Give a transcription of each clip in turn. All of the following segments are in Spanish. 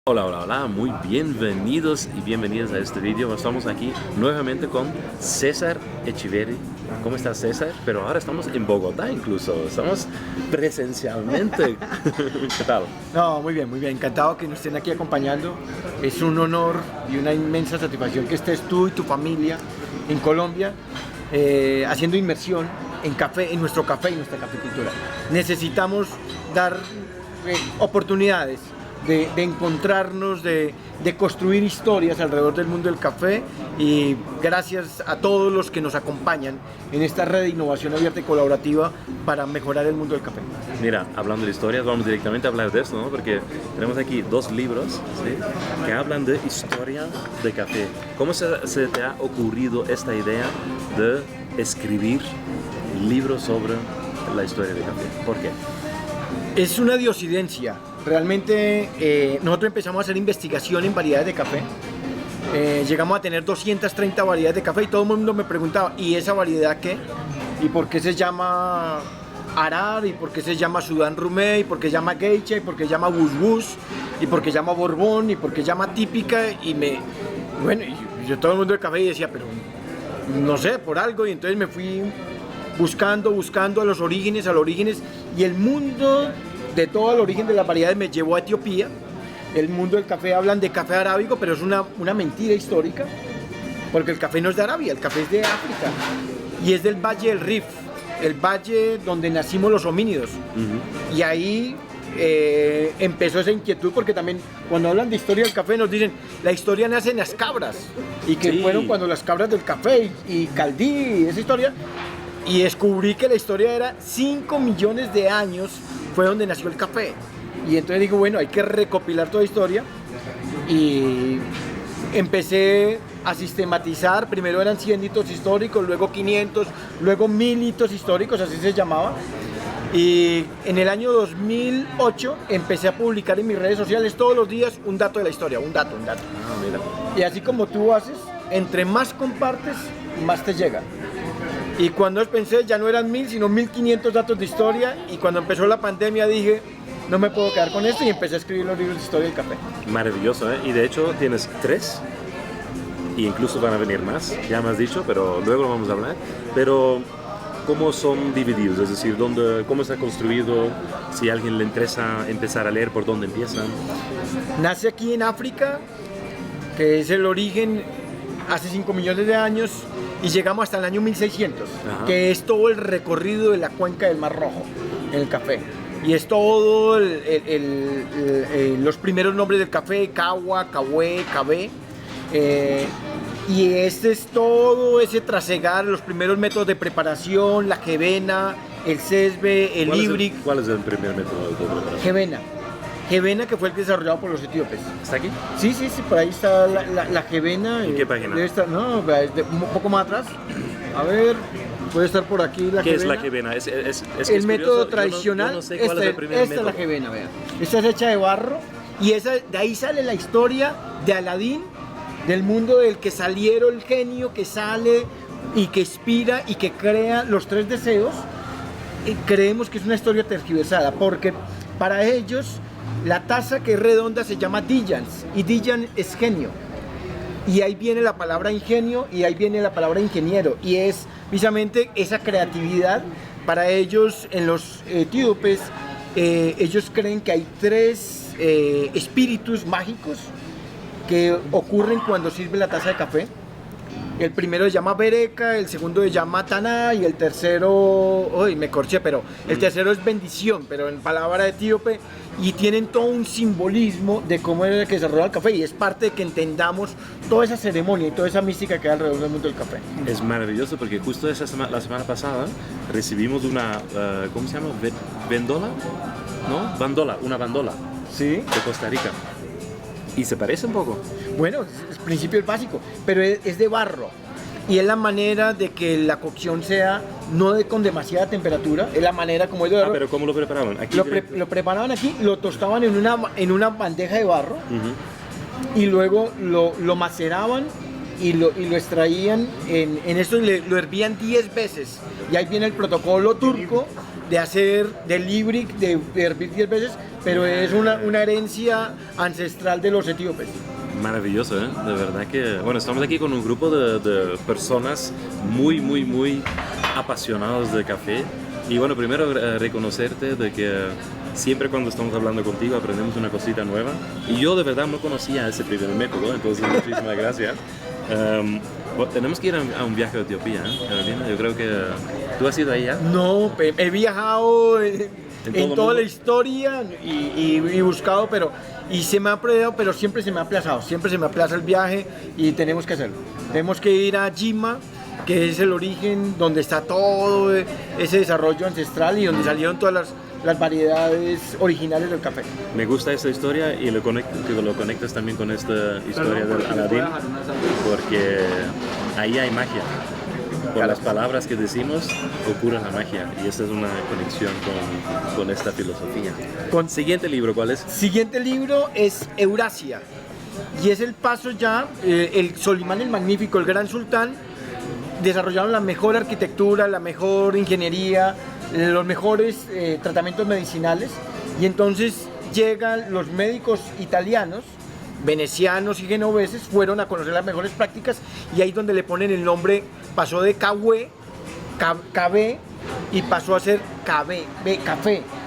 Hola, hola, hola, muy bienvenidos y bienvenidas a este vídeo. Estamos aquí nuevamente con César Echeverri. ¿Cómo estás, César? Pero ahora estamos en Bogotá incluso, estamos presencialmente. ¿Qué tal? No, muy bien, muy bien. Encantado que nos estén aquí acompañando. Es un honor y una inmensa satisfacción que estés tú y tu familia en Colombia haciendo inmersión en café, en nuestro café y nuestra cafeticultura. Necesitamos dar oportunidades de encontrarnos, de construir historias alrededor del mundo del café, y gracias a todos los que nos acompañan en esta red de innovación abierta y colaborativa para mejorar el mundo del café. Mira, hablando de historias, vamos directamente a hablar de esto, ¿no? Porque tenemos aquí dos libros, ¿sí?, que hablan de historia de café. ¿Cómo se te ha ocurrido esta idea de escribir libros sobre la historia de café? ¿Por qué? Es una diosidencia. Realmente nosotros empezamos a hacer investigación en variedades de café. Llegamos a tener 230 variedades de café y todo el mundo me preguntaba, ¿y esa variedad qué? ¿Y por qué se llama Arar? ¿Y por qué se llama Sudán Rumé? ¿Y por qué se llama Geisha? ¿Y por qué se llama Bus? ¿Y por qué se llama Borbón? ¿Y por qué se llama Típica? Bueno, y yo todo el mundo del café y decía, pero no sé, por algo. Y entonces me fui buscando a los orígenes, y el mundo de todo el origen de las variedades me llevó a Etiopía. El mundo del café, hablan de café arábigo, pero es una mentira histórica, porque el café no es de Arabia, el café es de África y es del Valle del Rif, el valle donde nacimos los homínidos. Y ahí empezó esa inquietud, porque también cuando hablan de historia del café nos dicen la historia nace en las cabras, y que Sí. fueron cuando las cabras del café y Caldí, esa historia. Y descubrí que la historia era 5 millones de años fue donde nació el café. Y entonces digo, bueno, hay que recopilar toda la historia. Y empecé a sistematizar. Primero eran 100 hitos históricos, luego 500, luego 1000 hitos históricos, así se llamaba. Y en el año 2008 empecé a publicar en mis redes sociales todos los días un dato de la historia, un dato. Ah, mira. Y así como tú haces, entre más compartes, más te llega. Y cuando pensé, ya no eran 1000, sino 1500 datos de historia. Y cuando empezó la pandemia dije, no me puedo quedar con esto, y empecé a escribir los libros de historia del café. Maravilloso, ¿eh? Y de hecho tienes 3, e incluso van a venir más, ya me has dicho, pero luego lo vamos a hablar. Pero, ¿cómo son divididos? Es decir, ¿cómo está construido? Si a alguien le interesa empezar a leer, ¿por dónde empiezan? Nace aquí en África, que es el origen, hace 5 millones de años, y llegamos hasta el año 1600, Ajá. que es todo el recorrido de la cuenca del Mar Rojo en el café. Y es todo los primeros nombres del café: Cawa, Cahué, Cabé. Y este es todo ese trasegar, los primeros métodos de preparación, la jevena, el cesbe, el híbrido. ¿Cuál es el primer método de preparación? Jevena, que fue el desarrollado por los etíopes. ¿Está aquí? Sí, por ahí está la jevena. ¿En qué página? Debe estar, no, un poco más atrás. A ver, puede estar por aquí la jevena. ¿Qué es la jevena? Es El método curioso, tradicional. yo no sé cuál es el primer esta método. es la jevena, vean. Esta es hecha de barro, y de ahí sale la historia de Aladín, del mundo del que salieron, el genio que sale y que inspira y que crea los 3 deseos. Y creemos que es una historia tergiversada, porque para ellos la taza que es redonda se llama Dijans, y Dijan es genio. Y ahí viene la palabra ingenio, y ahí viene la palabra ingeniero, y es precisamente esa creatividad. Para ellos, en los etíopes, ellos creen que hay 3 espíritus mágicos que ocurren cuando sirve la taza de café. El primero se llama Bereka, el segundo se llama Taná, y el tercero, uy, me corché, pero el tercero es bendición, pero en palabra etíope, y tienen todo un simbolismo de cómo es el que se desarrolla el café, y es parte de que entendamos toda esa ceremonia y toda esa mística que hay alrededor del mundo del café. Es maravilloso porque justo la semana pasada recibimos una, ¿cómo se llama? ¿Vendola? ¿No? Una bandola ¿Sí? de Costa Rica. Y se parece un poco. Bueno, el principio es básico, pero es de barro. Y es la manera de que la cocción sea con demasiada temperatura. Es la manera como ellos Pero ¿cómo lo preparaban? Aquí lo preparaban aquí, lo tostaban en una bandeja de barro, y luego lo maceraban y lo extraían en esto, y lo hervían 10 veces. Y ahí viene el protocolo turco de hacer del Ibrick, de hervir 10 veces, pero es una herencia ancestral de los etíopes. Maravilloso, ¿eh? De verdad que... Bueno, estamos aquí con un grupo de personas muy apasionados de café. Y bueno, primero reconocerte de que siempre cuando estamos hablando contigo aprendemos una cosita nueva. Y yo de verdad no conocía ese primer método, entonces muchísimas gracias. Bueno, tenemos que ir a un viaje a Etiopía, ¿eh, Carolina? Yo creo que... ¿Tú has ido ahí ya? No, he viajado en toda la historia y buscado, y se me ha apreciado, pero siempre se me ha aplazado, siempre se me aplaza el viaje y tenemos que hacerlo. Tenemos que ir a Jima, que es el origen donde está todo ese desarrollo ancestral y donde salieron todas las variedades originales del café. Me gusta esta historia y que lo conectas también con esta historia del Aladín, porque ahí hay magia. Por las palabras que decimos ocurre la magia y esta es una conexión con esta filosofía. Siguiente libro, ¿cuál es? Siguiente libro es Eurasia y es el paso ya, el Solimán el Magnífico, el gran sultán, desarrollaron la mejor arquitectura, la mejor ingeniería, los mejores tratamientos medicinales y entonces llegan los médicos italianos, venecianos y genoveses, fueron a conocer las mejores prácticas y ahí es donde le ponen el nombre, pasó de KB y pasó a ser café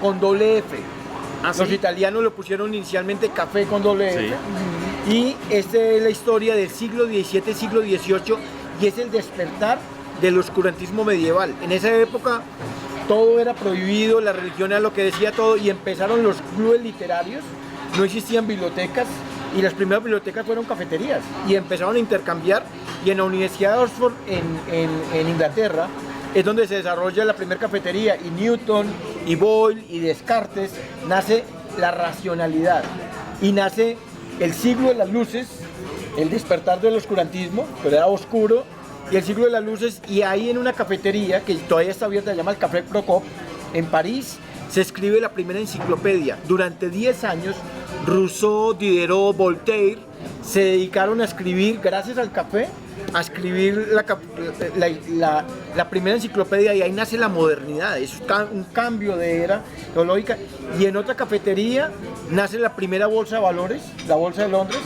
con doble F. ¿Ah, sí? Los italianos lo pusieron inicialmente café con doble F. Sí. Y esta es la historia del siglo XVII, siglo XVIII y es el despertar del oscurantismo medieval. En esa época todo era prohibido, la religión era lo que decía todo y empezaron los clubes literarios, no existían bibliotecas y las primeras bibliotecas fueron cafeterías y empezaron a intercambiar y en la Universidad de Oxford en Inglaterra es donde se desarrolla la primera cafetería y Newton y Boyle y Descartes nace la racionalidad y nace el siglo de las luces, el despertar del oscurantismo, pero era oscuro, y el siglo de las luces, y ahí en una cafetería que todavía está abierta, se llama el Café Procop, en París, se escribe la primera enciclopedia. Durante 10 años, Rousseau, Diderot, Voltaire se dedicaron a escribir, gracias al café, a escribir la primera enciclopedia y ahí nace la modernidad, es un cambio de era teológica. Y en otra cafetería nace la primera bolsa de valores, la Bolsa de Londres,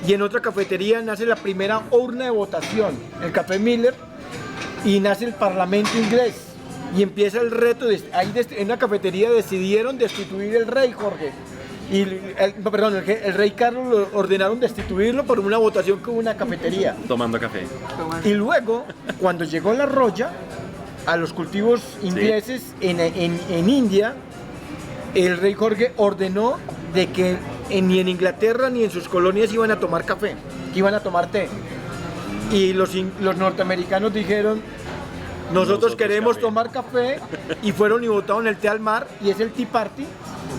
y en otra cafetería nace la primera urna de votación, el Café Miller, y nace el Parlamento inglés. Y empieza el reto, en una cafetería decidieron destituir el rey Jorge. El rey Carlos lo ordenaron destituirlo por una votación que hubo en una cafetería. Tomando café. Y luego, cuando llegó la roya a los cultivos ingleses en India, el rey Jorge ordenó de que ni en Inglaterra ni en sus colonias iban a tomar café, que iban a tomar té. Y los norteamericanos dijeron, nosotros queremos tomar café, y fueron y botaron el té al mar, y es el Tea Party,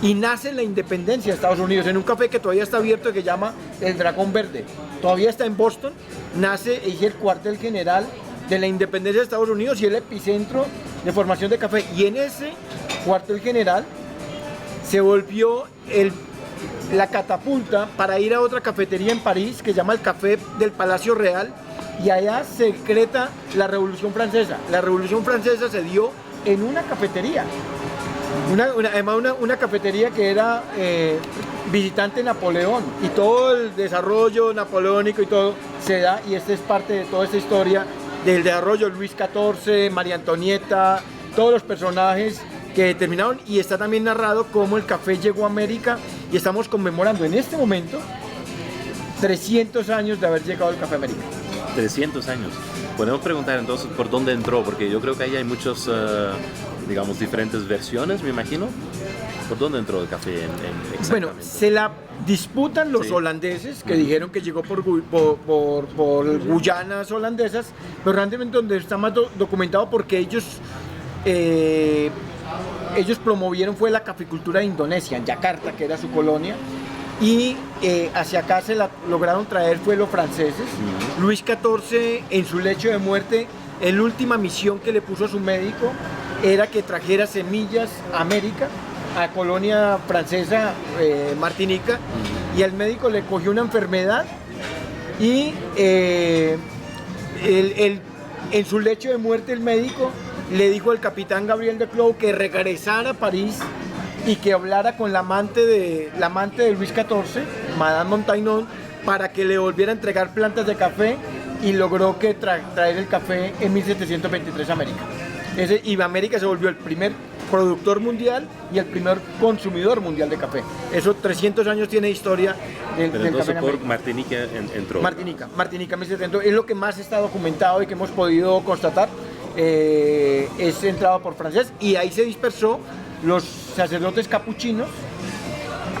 y nace la independencia de Estados Unidos, en un café que todavía está abierto, que se llama el Dragón Verde. Todavía está en Boston, nace el cuartel general de la independencia de Estados Unidos y el epicentro de formación de café. Y en ese cuartel general se volvió la catapulta para ir a otra cafetería en París que se llama el Café del Palacio Real, y allá se decreta la Revolución Francesa. La Revolución Francesa se dio en una cafetería, además una cafetería que era visitante Napoleón, y todo el desarrollo napoleónico y todo se da, y esta es parte de toda esta historia del desarrollo. Luis XIV, María Antonieta, todos los personajes que terminaron, y está también narrado cómo el café llegó a América, y estamos conmemorando en este momento 300 años de haber llegado el café a América. 300 años. Podemos preguntar entonces por dónde entró, porque yo creo que ahí hay muchos, digamos, diferentes versiones, me imagino. ¿Por dónde entró el café exactamente? Bueno, se la disputan los holandeses, que dijeron que llegó por Guyanas holandesas, pero realmente donde está más documentado, porque ellos promovieron fue la caficultura de Indonesia, en Yakarta, que era su colonia, y hacia acá se la lograron traer fue los franceses. Luis XIV, en su lecho de muerte, la última misión que le puso a su médico era que trajera semillas a América, a colonia francesa, Martinica, y al médico le cogió una enfermedad y él en su lecho de muerte el médico le dijo al capitán Gabriel de Clou que regresara a París y que hablara con la amante de Luis XIV, Madame Montaigne, para que le volviera a entregar plantas de café, y logró que traer el café en 1723 a América. Y América se volvió el primer productor mundial y el primer consumidor mundial de café. Eso 300 años tiene historia del entonces café en por América. Martinica entró. Martinica 1700 es lo que más está documentado y que hemos podido constatar. Es entrado por francés, y ahí se dispersó. Los sacerdotes capuchinos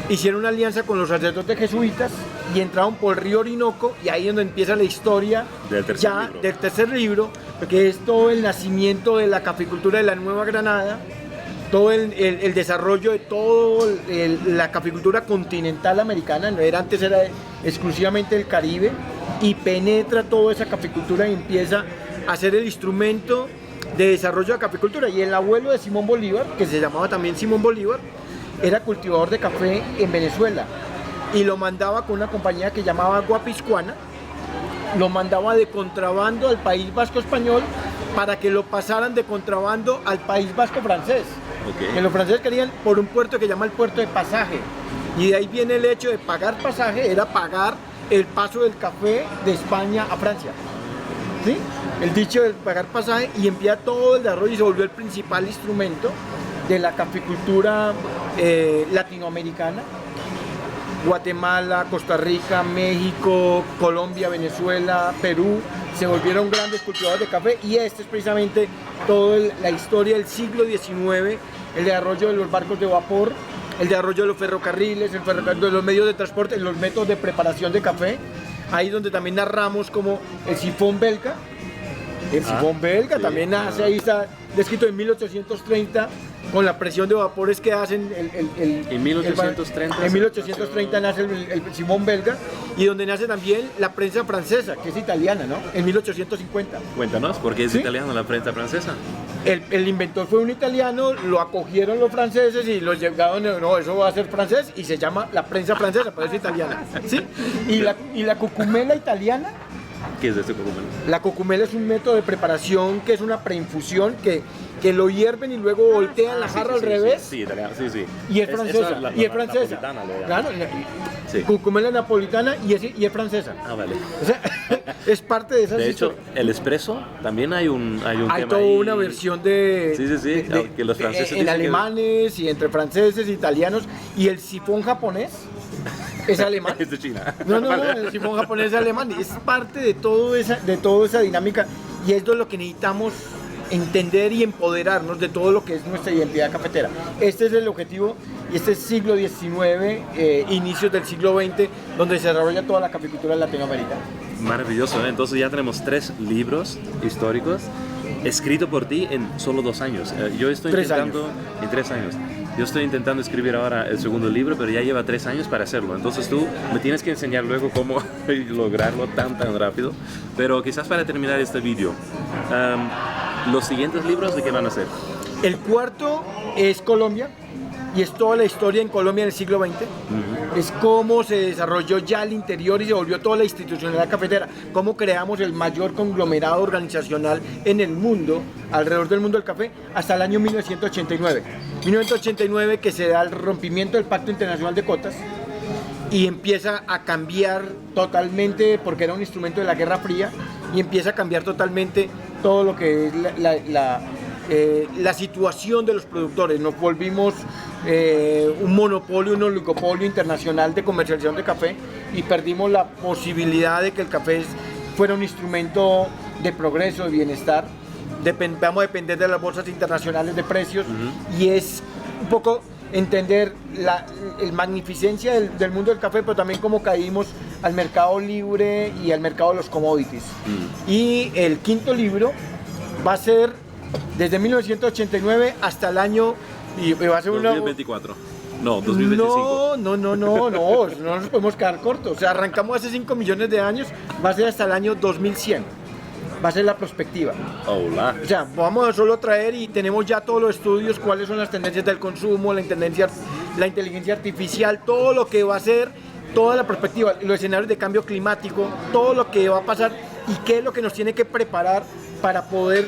hicieron una alianza con los sacerdotes jesuitas y entraron por el río Orinoco, y ahí es donde empieza la historia del tercer libro, que es todo el nacimiento de la caficultura de la Nueva Granada, todo el desarrollo de toda la caficultura continental americana. Antes era exclusivamente el Caribe, y penetra toda esa caficultura y empieza a ser el instrumento de desarrollo de la caficultura. Y el abuelo de Simón Bolívar, que se llamaba también Simón Bolívar, era cultivador de café en Venezuela, y lo mandaba con una compañía que llamaba Agua Piscuana, lo mandaba de contrabando al País Vasco español para que lo pasaran de contrabando al País Vasco francés. Okay. Que los franceses querían por un puerto que llama el puerto de pasaje, y de ahí viene el hecho de pagar pasaje, era pagar el paso del café de España a Francia. ¿Sí? El dicho de pagar pasaje, y empieza todo el desarrollo y se volvió el principal instrumento de la caficultura latinoamericana. Guatemala, Costa Rica, México, Colombia, Venezuela, Perú se volvieron grandes cultivadores de café, y este es precisamente toda la historia del siglo XIX, el desarrollo de los barcos de vapor, el desarrollo de los ferrocarriles, de los medios de transporte, los métodos de preparación de café. Ahí donde también narramos como el sifón belga. El sifón belga sí, también nace, ahí está descrito en 1830, con la presión de vapores que hacen en 1830. En 1830 nace el sifón belga, y donde nace también la prensa francesa, que es italiana, ¿no? En 1850. Cuéntanos, ¿por qué es italiana la prensa francesa? El inventor fue un italiano, lo acogieron los franceses y los llegaron, no, eso va a ser francés, y se llama la prensa francesa, pero es italiana, ¿sí? Y la cucumela italiana. ¿Qué es este cocumelo? La cocumela es un método de preparación que es una preinfusión que lo hierven y luego voltean la jarra al revés. Sí, italiana, sí. Y es francesa. Y es francesa. Claro, sí. Cucumela napolitana y es francesa. Ah, vale. O sea, es parte de esas. De hecho, el espresso también hay un hay tema toda ahí. una versión de que los franceses en alemanes y entre franceses e italianos, y el sifón japonés es alemán. Es de China. No, el sifón japonés es alemán. Es parte de toda esa dinámica, y esto es lo que necesitamos entender y empoderarnos de todo lo que es nuestra identidad cafetera. Este es el objetivo, y este es siglo XIX, inicios del siglo XX, donde se desarrolla toda la caficultura en Latinoamérica. Maravilloso, ¿eh? Entonces ya tenemos 3 libros históricos escritos por ti en solo 2 años. Yo estoy intentando, en 3 años. Yo estoy intentando escribir ahora el segundo libro, pero ya lleva 3 años para hacerlo. Entonces tú me tienes que enseñar luego cómo lograrlo tan rápido. Pero quizás para terminar este vídeo, los siguientes libros, ¿de qué van a ser? El cuarto es Colombia, y es toda la historia en Colombia en el siglo XX. Es cómo se desarrolló ya el interior y se volvió toda la institucionalidad cafetera, cómo creamos el mayor conglomerado organizacional en el mundo, alrededor del mundo del café, hasta el año 1989. 1989, que se da el rompimiento del Pacto Internacional de Cotas, y empieza a cambiar totalmente, porque era un instrumento de la Guerra Fría, y empieza a cambiar totalmente todo lo que es la situación de los productores. Nos volvimos un monopolio, un oligopolio internacional de comercialización de café, y perdimos la posibilidad de que el café fuera un instrumento de progreso, de bienestar. Vamos a depender de las bolsas internacionales de precios, y es un poco entender la magnificencia del mundo del café, pero también cómo caímos al mercado libre y al mercado de los commodities. Y el quinto libro va a ser desde 1989 hasta el año, y va a ser 2024. No, 2025. No nos podemos quedar cortos. O sea, arrancamos hace 5 millones de años, va a ser hasta el año 2100. Va a ser la perspectiva. Hola. O sea, vamos a solo traer, y tenemos ya todos los estudios, cuáles son las tendencias del consumo, la inteligencia artificial, todo lo que va a ser, toda la perspectiva, los escenarios de cambio climático, todo lo que va a pasar, y qué es lo que nos tiene que preparar para poder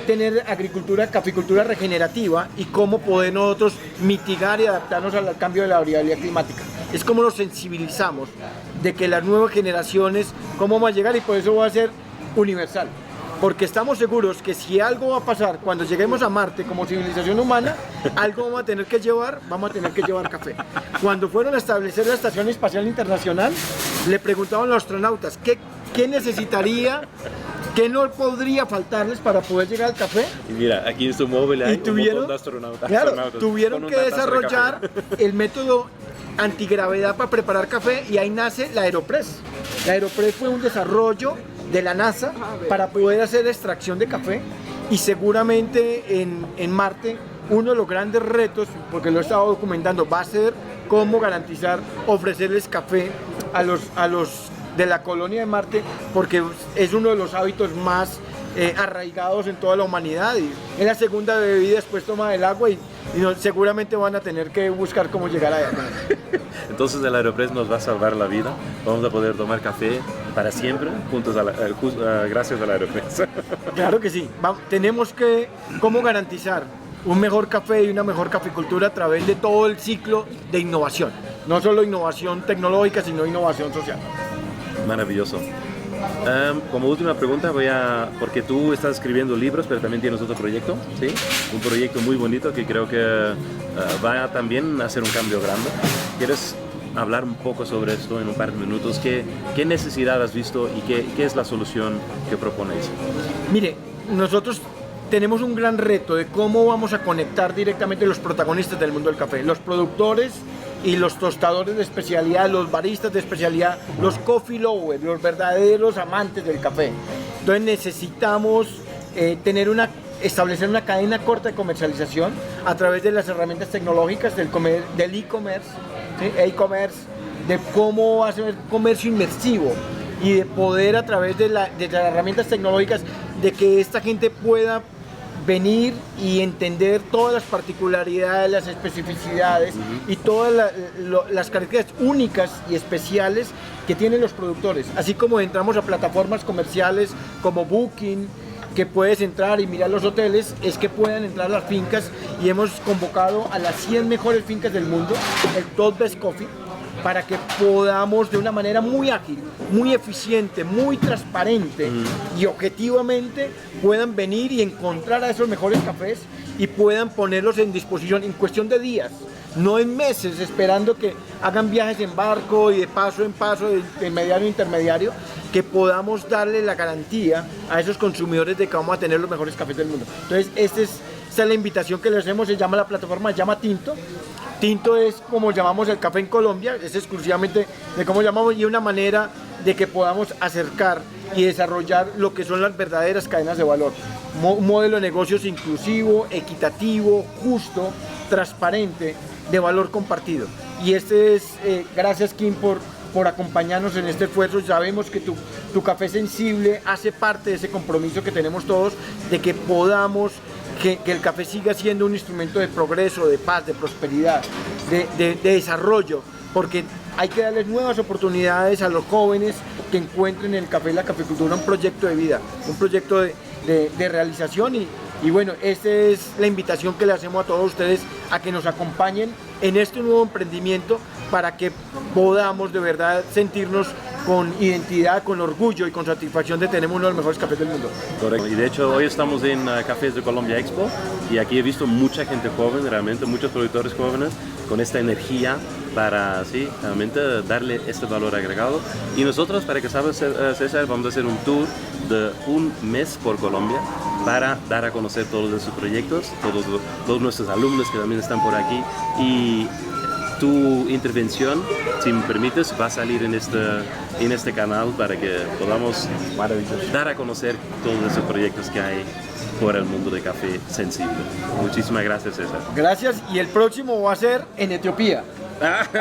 tener agricultura, caficultura regenerativa y cómo poder nosotros mitigar y adaptarnos al cambio de la variabilidad climática. Es como nos sensibilizamos de que las nuevas generaciones, cómo vamos a llegar, y por eso va a ser universal. Porque estamos seguros que si algo va a pasar cuando lleguemos a Marte como civilización humana, algo vamos a tener que llevar café. Cuando fueron a establecer la Estación Espacial Internacional, le preguntaban a los astronautas qué necesitaría, qué no podría faltarles para poder llegar al café. Y mira, aquí en su móvil hay un montón de astronautas. Tuvieron que desarrollar el método antigravedad para preparar café y ahí nace la Aeropress. La Aeropress fue un desarrollo de la NASA para poder hacer extracción de café, y seguramente en Marte uno de los grandes retos, porque lo he estado documentando, va a ser cómo garantizar ofrecerles café a los de la colonia de Marte, porque es uno de los hábitos más arraigados en toda la humanidad, y es la segunda bebida, después toma el agua y seguramente van a tener que buscar cómo llegar allá. Entonces el Aeropress nos va a salvar la vida, vamos a poder tomar café para siempre juntos gracias al Aeropress. Claro que sí, tenemos que cómo garantizar un mejor café y una mejor caficultura a través de todo el ciclo de innovación, no solo innovación tecnológica, sino innovación social. Maravilloso. Como última pregunta porque tú estás escribiendo libros, pero también tienes otro proyecto, ¿sí? Un proyecto muy bonito que creo que va también a hacer un cambio grande. ¿Quieres hablar un poco sobre esto en un par de minutos? ¿Qué necesidad has visto y qué es la solución que proponéis? Mire, nosotros tenemos un gran reto de cómo vamos a conectar directamente los protagonistas del mundo del café, los productores y los tostadores de especialidad, los baristas de especialidad, los coffee lovers, los verdaderos amantes del café. Entonces necesitamos establecer una cadena corta de comercialización a través de las herramientas tecnológicas del e-commerce, ¿sí? E-commerce, de cómo hacer comercio inmersivo y de poder a través de las herramientas tecnológicas de que esta gente pueda venir y entender todas las particularidades, las especificidades y todas las características únicas y especiales que tienen los productores. Así como entramos a plataformas comerciales como Booking, que puedes entrar y mirar los hoteles, es que puedan entrar las fincas, y hemos convocado a las 100 mejores fincas del mundo, el Top Best Coffee, para que podamos de una manera muy ágil, muy eficiente, muy transparente y objetivamente puedan venir y encontrar a esos mejores cafés y puedan ponerlos en disposición en cuestión de días, no en meses, esperando que hagan viajes en barco y de paso en paso, de mediano a intermediario, que podamos darle la garantía a esos consumidores de que vamos a tener los mejores cafés del mundo. Entonces, esta es la invitación que les hacemos. La plataforma se llama Tinto. Tinto es como llamamos el café en Colombia, es exclusivamente de cómo llamamos, y una manera de que podamos acercar y desarrollar lo que son las verdaderas cadenas de valor. Un modelo de negocios inclusivo, equitativo, justo, transparente, de valor compartido. Y gracias, Kim, por acompañarnos en este esfuerzo. Sabemos que tu café sensible hace parte de ese compromiso que tenemos todos, de que podamos que el café siga siendo un instrumento de progreso, de paz, de prosperidad, de desarrollo, porque hay que darles nuevas oportunidades a los jóvenes que encuentren en el café y la caficultura un proyecto de vida, un proyecto de realización, y bueno, esta es la invitación que le hacemos a todos ustedes a que nos acompañen en este nuevo emprendimiento para que podamos de verdad sentirnos con identidad, con orgullo y con satisfacción de tener uno de los mejores cafés del mundo. Correcto. Y de hecho hoy estamos en Cafés de Colombia Expo, y aquí he visto mucha gente joven, realmente muchos productores jóvenes con esta energía para realmente darle este valor agregado. Y nosotros, para que sabes, César, vamos a hacer un tour de un mes por Colombia para dar a conocer todos esos proyectos, todos nuestros alumnos que también están por aquí, y tu intervención, si me permites, va a salir en este canal para que podamos dar a conocer todos esos proyectos que hay por el mundo de café sensible. Muchísimas gracias, César. Gracias, y el próximo va a ser en Etiopía.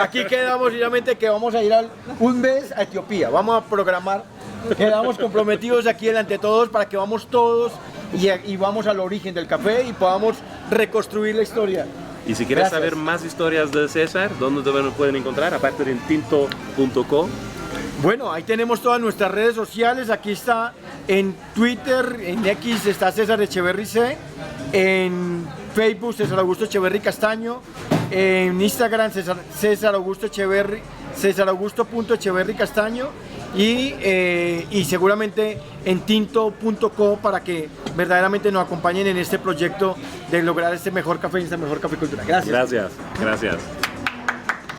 Aquí quedamos finalmente que vamos a ir un mes a Etiopía. Vamos a programar, quedamos comprometidos aquí delante de todos para que vamos todos y vamos al origen del café y podamos reconstruir la historia. Y si quieres saber más historias de César, ¿dónde te pueden encontrar? Aparte de tinto.co. Bueno, ahí tenemos todas nuestras redes sociales. Aquí está En Twitter, en X está César Echeverry C. En Facebook César Augusto Echeverry Castaño. En Instagram César Augusto Echeverry, César Augusto.Echeverry Castaño. Y seguramente en tinto.co para que verdaderamente nos acompañen en este proyecto de lograr este mejor café y esta mejor cafecultura. Gracias. Gracias.